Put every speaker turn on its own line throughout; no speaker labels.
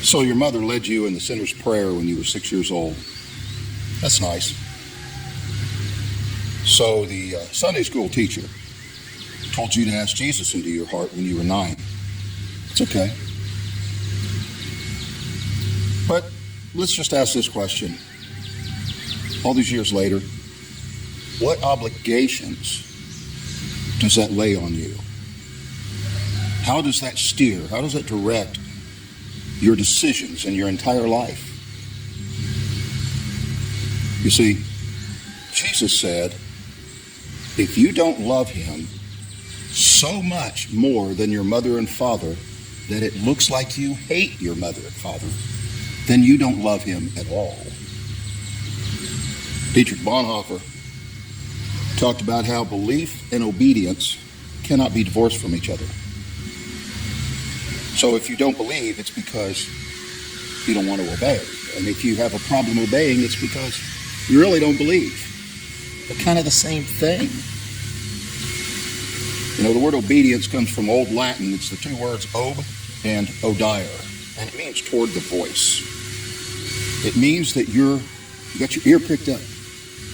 So your mother led you in the sinner's prayer when you were 6 years old. That's nice. So the Sunday school teacher told you to ask Jesus into your heart when you were 9. It's okay. But let's just ask this question. All these years later, what obligations does that lay on you? How does that steer? How does that direct your decisions in your entire life? You see, Jesus said, if you don't love him so much more than your mother and father that it looks like you hate your mother and father, then you don't love him at all. Dietrich Bonhoeffer talked about how belief and obedience cannot be divorced from each other. So if you don't believe, it's because you don't want to obey. And if you have a problem obeying, it's because you really don't believe. They're kind of the same thing. You know, the word obedience comes from Old Latin. It's the two words ob and odire. And it means toward the voice. It means that you got your ear pricked up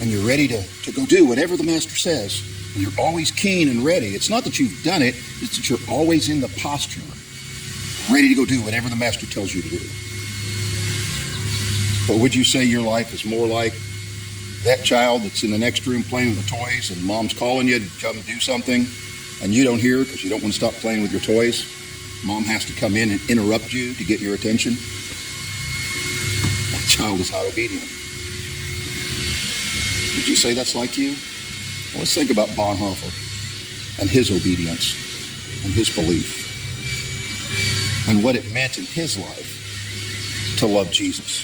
and you're ready to go do whatever the master says. And you're always keen and ready. It's not that you've done it, it's that you're always in the posture, ready to go do whatever the master tells you to do. But would you say your life is more like that child that's in the next room playing with the toys and mom's calling you to come do something and you don't hear because you don't want to stop playing with your toys? Mom has to come in and interrupt you to get your attention. That child is not obedient. Would you say that's like you? Well, let's think about Bonhoeffer and his obedience and his belief and what it meant in his life to love Jesus.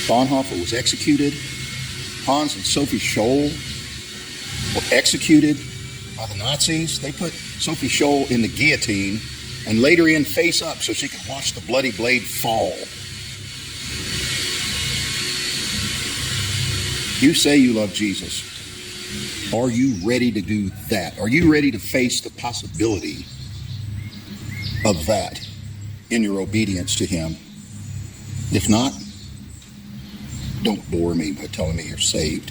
Bonhoeffer was executed. Hans and Sophie Scholl were executed by the Nazis. They put Sophie Scholl in the guillotine and laid her in face up so she could watch the bloody blade fall. You say you love Jesus. Are you ready to do that? Are you ready to face the possibility of that in your obedience to him? If not, don't bore me by telling me you're saved.